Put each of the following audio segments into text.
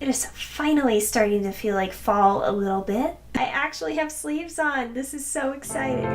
It is finally starting to feel like fall a little bit. I actually have sleeves on. This is so exciting.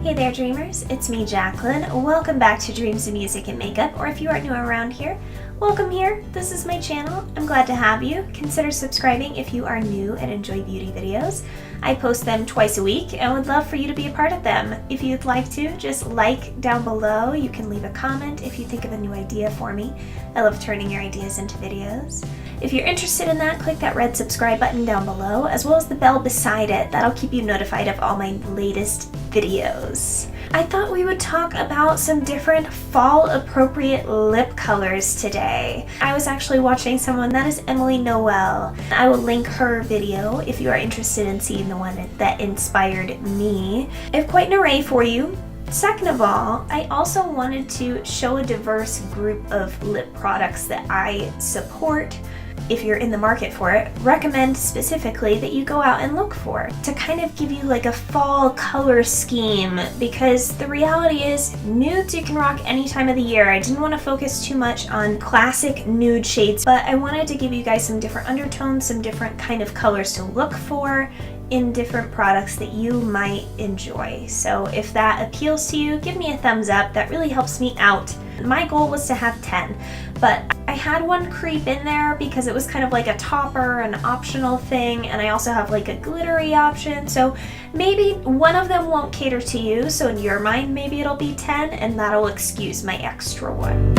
Hey there dreamers, it's me Jacqueline. Welcome back to Dreams of Music and Makeup, or if you are new around here, welcome here. This is my channel. I'm glad to have you. Consider subscribing if you are new and enjoy beauty videos. I post them twice a week and would love for you to be a part of them. If you'd like to, just like down below. You can leave a comment if you think of a new idea for me. I love turning your ideas into videos. If you're interested in that, click that red subscribe button down below, as well as the bell beside it. That'll keep you notified of all my latest videos. I thought we would talk about some different fall appropriate lip colors today. I was actually watching someone, that is Emily Noel. I will link her video if you are interested in seeing the one that inspired me. I have quite an array for you. Second of all, I also wanted to show a diverse group of lip products that I support. If you're in the market for it, recommend specifically that you go out and look for to kind of give you like a fall color scheme, because the reality is nudes you can rock any time of the year. I didn't want to focus too much on classic nude shades, but I wanted to give you guys some different undertones, some different kind of colors to look for in different products that you might enjoy. So if that appeals to you, give me a thumbs up. That really helps me out. My goal was to have 10, but I had one creep in there because it was kind of like a topper, an optional thing, and I also have like a glittery option, so maybe one of them won't cater to you, so in your mind maybe it'll be 10 and that'll excuse my extra one.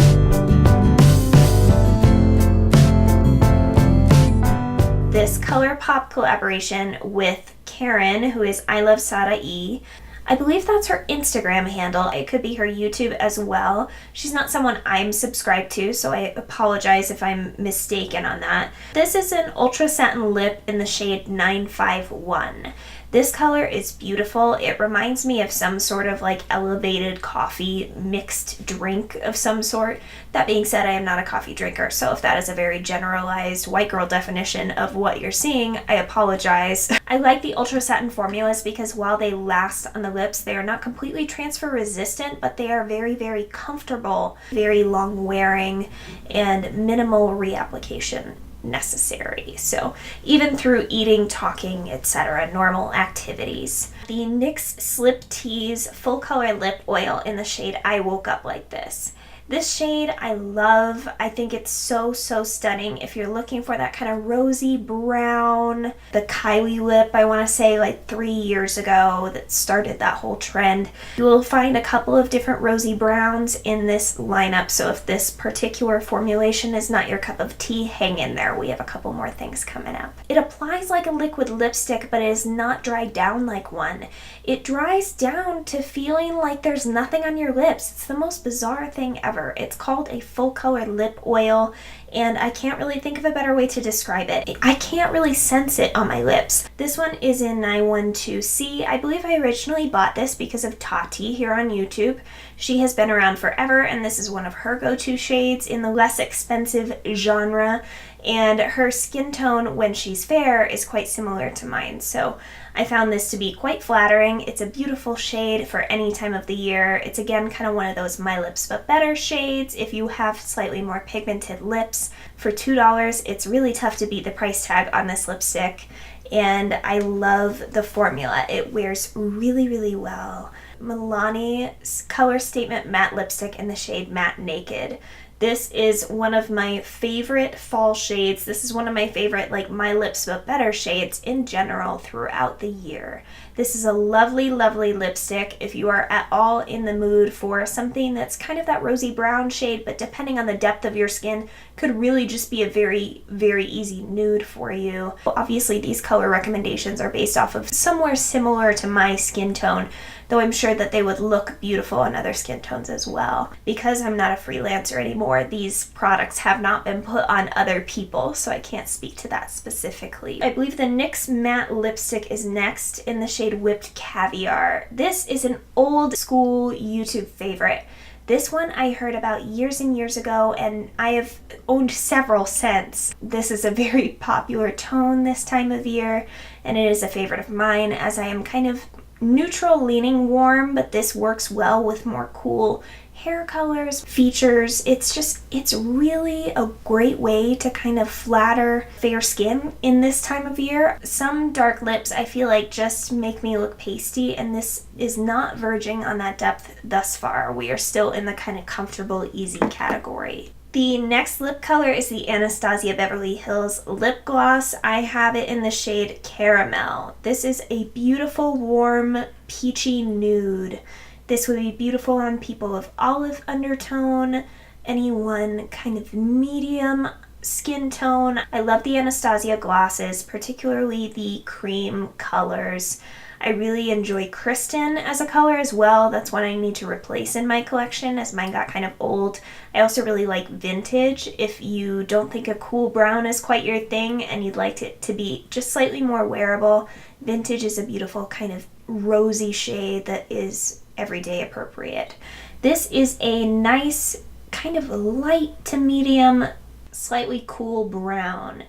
This ColourPop collaboration with Karen, who is I Love Sada E. I believe that's her Instagram handle. It could be her YouTube as well. She's not someone I'm subscribed to, so I apologize if I'm mistaken on that. This is an Ultra Satin Lip in the shade 951. This color is beautiful. It reminds me of some sort of like elevated coffee mixed drink of some sort. That being said, I am not a coffee drinker, so if that is a very generalized white girl definition of what you're seeing, I apologize. I like the Ultra Satin formulas because while they last on the lips, they are not completely transfer resistant, but they are very, very comfortable, very long wearing, and minimal reapplication necessary. So even through eating, talking, etc., normal activities. The NYX Slip Tease Full Color Lip Oil in the shade I Woke Up Like This. This shade I love. I think it's so, so stunning. If you're looking for that kind of rosy brown, the Kylie lip, I want to say like 3 years ago that started that whole trend, you will find a couple of different rosy browns in this lineup. So if this particular formulation is not your cup of tea, hang in there. We have a couple more things coming up. It applies like a liquid lipstick, but it is not dried down like one. It dries down to feeling like there's nothing on your lips. It's the most bizarre thing ever. It's called a full color lip oil, and I can't really think of a better way to describe it. I can't really sense it on my lips. This one is in 912C. I believe I originally bought this because of Tati here on YouTube. She has been around forever, and this is one of her go-to shades in the less expensive genre, and her skin tone when she's fair is quite similar to mine, so I found this to be quite flattering. It's a beautiful shade for any time of the year. It's again kind of one of those My Lips But Better shades if you have slightly more pigmented lips. For $2, it's really tough to beat the price tag on this lipstick, and I love the formula. It wears really, really well. Milani's Color Statement Matte Lipstick in the shade Matte Naked. This is one of my favorite fall shades. This is one of my favorite like My Lips But Better shades in general throughout the year. This is a lovely, lovely lipstick if you are at all in the mood for something that's kind of that rosy brown shade, but depending on the depth of your skin, could really just be a very, very easy nude for you. Obviously, these color recommendations are based off of somewhere similar to my skin tone, though I'm sure that they would look beautiful on other skin tones as well. Because I'm not a freelancer anymore, these products have not been put on other people, so I can't speak to that specifically. I believe the NYX matte lipstick is next in the shade Whipped Caviar. This is an old school YouTube favorite. This one I heard about years and years ago, and I have owned several since. This is a very popular tone this time of year, and it is a favorite of mine as I am kind of neutral leaning warm, but this works well with more cool hair colors, features. It's really a great way to kind of flatter fair skin in this time of year. Some dark lips I feel like just make me look pasty, and this is not verging on that depth thus far. We are still in the kind of comfortable, easy category. The next lip color is the Anastasia Beverly Hills lip gloss. I have it in the shade Caramel. This is a beautiful, warm, peachy nude. This would be beautiful on people of olive undertone, anyone kind of medium skin tone. I love the Anastasia glosses, particularly the cream colors. I really enjoy Kristen as a color as well. That's one I need to replace in my collection as mine got kind of old. I also really like Vintage. If you don't think a cool brown is quite your thing and you'd like it to be just slightly more wearable, Vintage is a beautiful kind of rosy shade that is everyday appropriate. This is a nice kind of light to medium, slightly cool brown.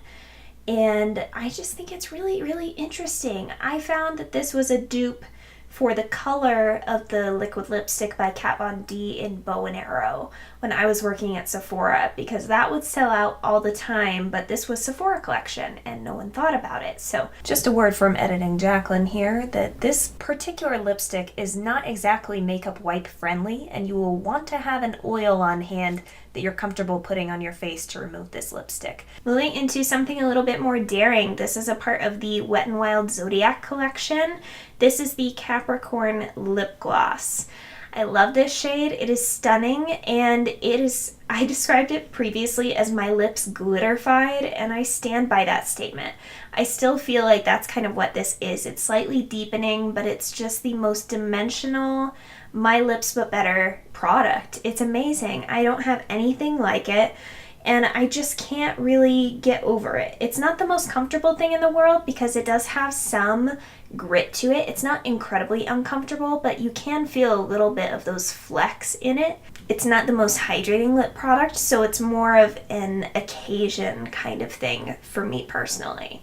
And I just think it's really, really interesting. I found that this was a dupe for the color of the liquid lipstick by Kat Von D in Bow and Arrow when I was working at Sephora, because that would sell out all the time, but this was Sephora collection and no one thought about it. So just a word from editing Jacqueline here that this particular lipstick is not exactly makeup wipe friendly, and you will want to have an oil on hand that you're comfortable putting on your face to remove this lipstick. Moving into something a little bit more daring, this is a part of the Wet n Wild Zodiac collection. This is the Capricorn lip gloss. I love this shade. It is stunning, and I described it previously as my lips glitterified, and I stand by that statement. I still feel like that's kind of what this is. It's slightly deepening, but it's just the most dimensional, my lips but better product. It's amazing. I don't have anything like it, and I just can't really get over it. It's not the most comfortable thing in the world because it does have some grit to it. It's not incredibly uncomfortable, but you can feel a little bit of those flecks in it. It's not the most hydrating lip product, so it's more of an occasion kind of thing for me personally.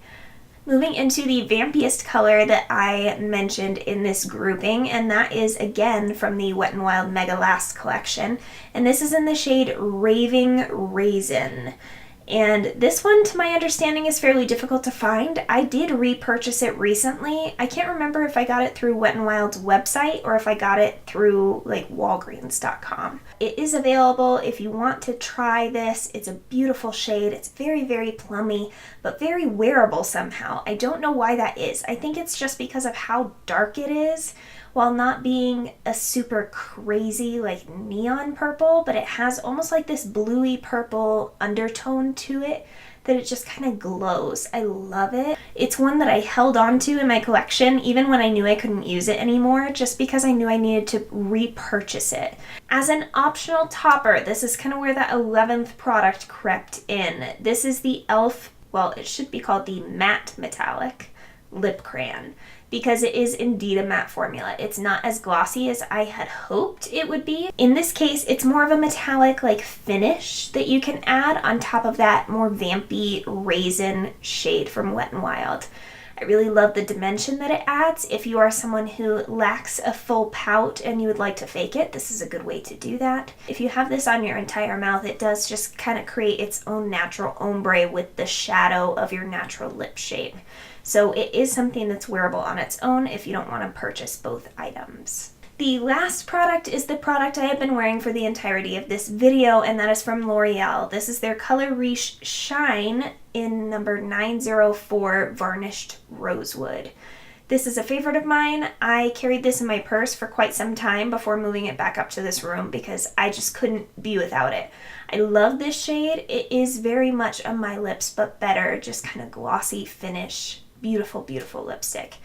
Moving into the vampiest color that I mentioned in this grouping, and that is again from the Wet n Wild Mega Last collection, and this is in the shade Raving Raisin. And this one, to my understanding, is fairly difficult to find. I did repurchase it recently. I can't remember if I got it through Wet n Wild's website or if I got it through like Walgreens.com. It is available if you want to try this. It's a beautiful shade. It's very, very plummy, but very wearable somehow. I don't know why that is. I think it's just because of how dark it is, while not being a super crazy like neon purple, but it has almost like this bluey purple undertone to it that it just kind of glows. I love it. It's one that I held on to in my collection even when I knew I couldn't use it anymore, just because I knew I needed to repurchase it. As an optional topper, this is kind of where that 11th product crept in. This is the e.l.f., well, it should be called the Matte Metallic Lip Crayon, because it is indeed a matte formula. It's not as glossy as I had hoped it would be. In this case, it's more of a metallic like finish that you can add on top of that more vampy raisin shade from Wet n Wild. I really love the dimension that it adds. If you are someone who lacks a full pout and you would like to fake it, this is a good way to do that. If you have this on your entire mouth, it does just kind of create its own natural ombre with the shadow of your natural lip shape. So it is something that's wearable on its own if you don't want to purchase both items. The last product is the product I have been wearing for the entirety of this video, and that is from L'Oreal. This is their Color Riche Shine in number 904 Varnished Rosewood. This is a favorite of mine. I carried this in my purse for quite some time before moving it back up to this room because I just couldn't be without it. I love this shade. It is very much a My Lips but better, just kind of glossy finish. Beautiful, beautiful lipstick.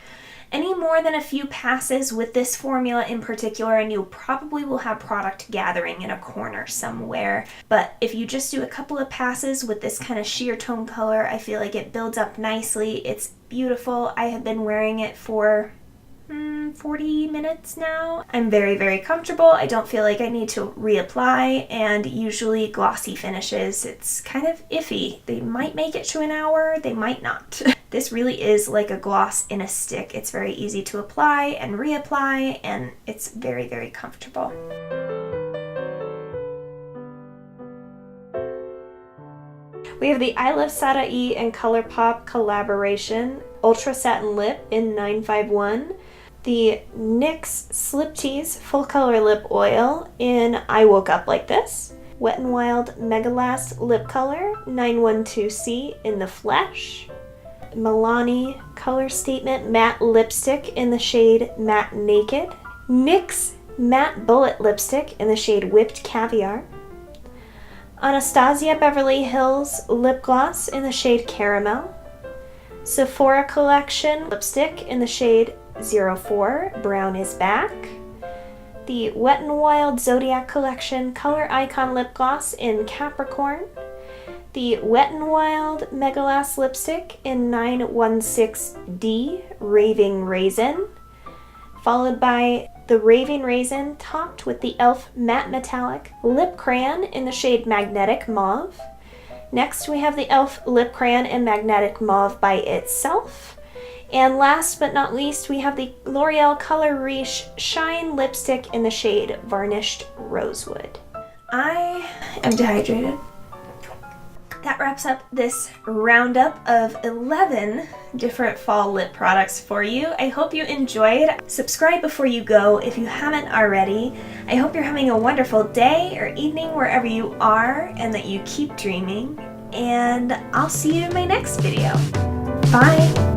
Any more than a few passes with this formula in particular and you probably will have product gathering in a corner somewhere. But if you just do a couple of passes with this kind of sheer tone color, I feel like it builds up nicely. It's beautiful. I have been wearing it for than 40 minutes now. I'm very, very comfortable. I don't feel like I need to reapply, and usually glossy finishes, it's kind of iffy. They might make it to an hour, they might not. This really is like a gloss in a stick. It's very easy to apply and reapply, and it's very, very comfortable. We have the I Love Sada E and ColourPop collaboration Ultra Satin Lip in 951. The NYX Slip Tease Full Color Lip Oil in I Woke Up Like This. Wet n Wild Mega Last Lip Color 912C in the Flesh. Milani Color Statement Matte Lipstick in the shade Matte Naked. NYX Matte Bullet Lipstick in the shade Whipped Caviar. Anastasia Beverly Hills Lip Gloss in the shade Caramel. Sephora Collection Lipstick in the shade 04, Brown is Back. The Wet n Wild Zodiac Collection Color Icon Lip Gloss in Capricorn. The Wet n Wild Mega Last Lipstick in 916D, Raving Raisin. Followed by the Raving Raisin topped with the e.l.f. Matte Metallic Lip Crayon in the shade Magnetic Mauve. Next we have the e.l.f. Lip Crayon in Magnetic Mauve by itself. And last but not least, we have the L'Oreal Color Riche Shine Lipstick in the shade Varnished Rosewood. I am dehydrated. That wraps up this roundup of 11 different fall lip products for you. I hope you enjoyed. Subscribe before you go if you haven't already. I hope you're having a wonderful day or evening wherever you are, and that you keep dreaming. And I'll see you in my next video. Bye!